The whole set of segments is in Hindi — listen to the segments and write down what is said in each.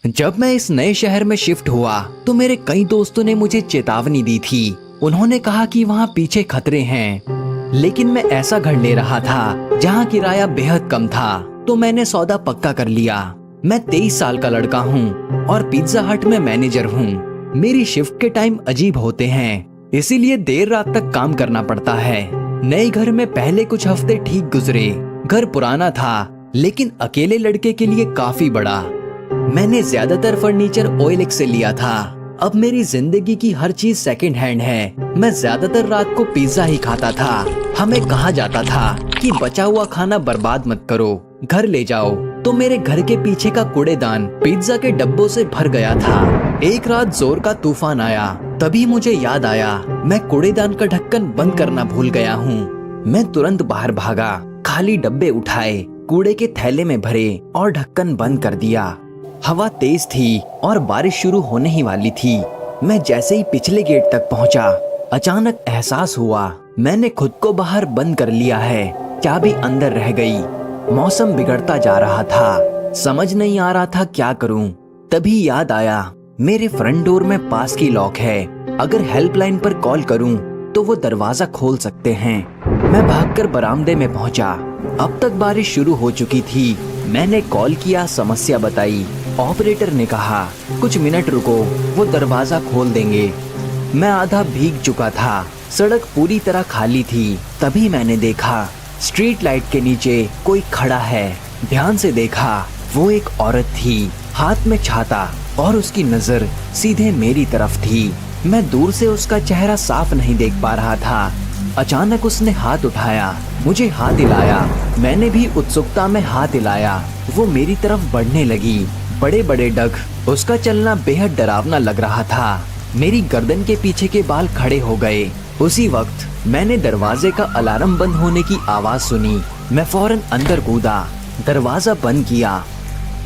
जब मैं इस नए शहर में शिफ्ट हुआ तो मेरे कई दोस्तों ने मुझे चेतावनी दी थी। उन्होंने कहा कि वहाँ पीछे खतरे हैं, लेकिन मैं ऐसा घर ले रहा था जहाँ किराया बेहद कम था, तो मैंने सौदा पक्का कर लिया। मैं 23 साल का लड़का हूँ और पिज्जा हट में मैनेजर हूँ। मेरी शिफ्ट के टाइम अजीब होते हैं, इसीलिए देर रात तक काम करना पड़ता है। नए घर में पहले कुछ हफ्ते ठीक गुजरे। घर पुराना था, लेकिन अकेले लड़के के लिए काफी बड़ा। मैंने ज्यादातर फर्नीचर OLX से लिया था। अब मेरी जिंदगी की हर चीज सेकंड हैंड है। मैं ज्यादातर रात को पिज्जा ही खाता था। हमें कहा जाता था कि बचा हुआ खाना बर्बाद मत करो, घर ले जाओ। तो मेरे घर के पीछे का कूड़ेदान पिज्जा के डब्बों से भर गया था। एक रात जोर का तूफान आया, तभी मुझे याद आया मैं कूड़ेदान का ढक्कन बंद करना भूल गया हूँ। मैं तुरंत बाहर भागा, खाली डब्बे उठाए, कूड़े के थैले में भरे और ढक्कन बंद कर दिया। हवा तेज थी और बारिश शुरू होने ही वाली थी। मैं जैसे ही पिछले गेट तक पहुंचा, अचानक एहसास हुआ मैंने खुद को बाहर बंद कर लिया है। चाबी अंदर रह गई। मौसम बिगड़ता जा रहा था, समझ नहीं आ रहा था क्या करूं। तभी याद आया मेरे फ्रंट डोर में पास की लॉक है। अगर हेल्पलाइन पर कॉल करूं तो वो दरवाजा खोल सकते हैं। मैं भागकर बरामदे में पहुंचा। अब तक बारिश शुरू हो चुकी थी। मैंने कॉल किया, समस्या बताई। ऑपरेटर ने कहा कुछ मिनट रुको, वो दरवाजा खोल देंगे। मैं आधा भीग चुका था, सड़क पूरी तरह खाली थी। तभी मैंने देखा स्ट्रीट लाइट के नीचे कोई खड़ा है। ध्यान से देखा, वो एक औरत थी, हाथ में छाता, और उसकी नजर सीधे मेरी तरफ थी। मैं दूर से उसका चेहरा साफ नहीं देख पा रहा था। अचानक उसने हाथ उठाया, मुझे हाथ हिलाया। मैंने भी उत्सुकता में हाथ हिलाया। वो मेरी तरफ बढ़ने लगी, बड़े बड़े डग। उसका चलना बेहद डरावना लग रहा था। मेरी गर्दन के पीछे के बाल खड़े हो गए। उसी वक्त मैंने दरवाजे का अलार्म बंद होने की आवाज सुनी। मैं फौरन अंदर कूदा, दरवाजा बंद किया,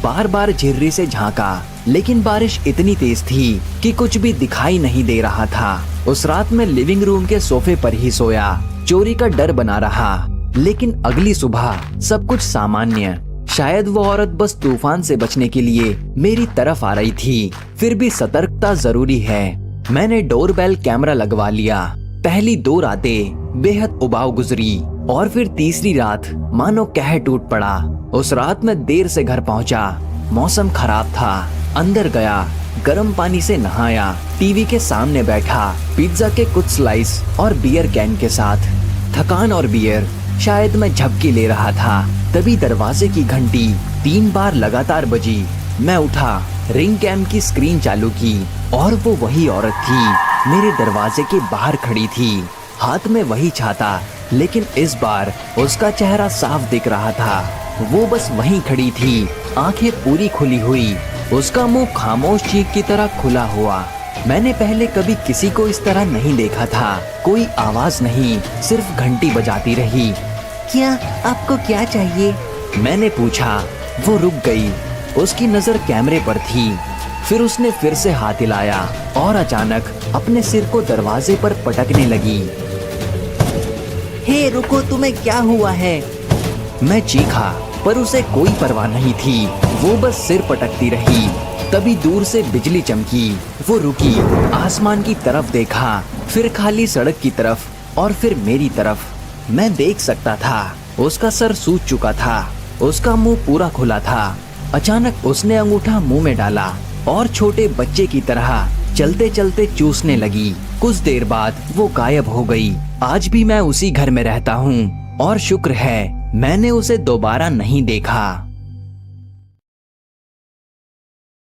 बार बार झिर्री से झांका, लेकिन बारिश इतनी तेज थी कि कुछ भी दिखाई नहीं दे रहा था। उस रात मैं लिविंग रूम के सोफे पर ही सोया। चोरी का डर बना रहा, लेकिन अगली सुबह सब कुछ सामान्य। शायद वो औरत बस तूफान से बचने के लिए मेरी तरफ आ रही थी। फिर भी सतर्कता जरूरी है। मैंने डोरबेल कैमरा लगवा लिया। पहली 2 रातें बेहद उबाऊ गुजरी, और फिर तीसरी रात मानो कहर टूट पड़ा। उस रात मैं देर से घर पहुंचा। मौसम खराब था। अंदर गया, गर्म पानी से नहाया, टीवी के सामने बैठा, पिज्जा के कुछ स्लाइस और बियर कैन के साथ। थकान और बियर, शायद मैं झपकी ले रहा था। तभी दरवाजे की घंटी 3 बार लगातार बजी। मैं उठा, रिंग कैम की स्क्रीन चालू की, और वो वही औरत थी, मेरे दरवाजे के बाहर खड़ी थी, हाथ में वही छाता, लेकिन इस बार उसका चेहरा साफ दिख रहा था। वो बस वहीं खड़ी थी, आंखें पूरी खुली हुई, उसका मुंह खामोश चीख की तरह खुला हुआ। मैंने पहले कभी किसी को इस तरह नहीं देखा था। कोई आवाज नहीं, सिर्फ घंटी बजाती रही। क्या आपको क्या चाहिए? मैंने पूछा। वो रुक गई, उसकी नजर कैमरे पर थी। फिर उसने फिर से हाथ हिलाया और अचानक अपने सिर को दरवाजे पर पटकने लगी। हे रुको, तुम्हें क्या हुआ है? मैं चीखा, पर उसे कोई परवाह नहीं थी। वो बस सिर पटकती रही। तभी दूर से बिजली चमकी। वो रुकी, आसमान की तरफ देखा, फिर खाली सड़क की तरफ, और फिर मेरी तरफ। मैं देख सकता था उसका सर सूज चुका था, उसका मुंह पूरा खुला था। अचानक उसने अंगूठा मुंह में डाला और छोटे बच्चे की तरह चलते चलते चूसने लगी। कुछ देर बाद वो गायब हो गई। आज भी मैं उसी घर में रहता हूँ, और शुक्र है मैंने उसे दोबारा नहीं देखा।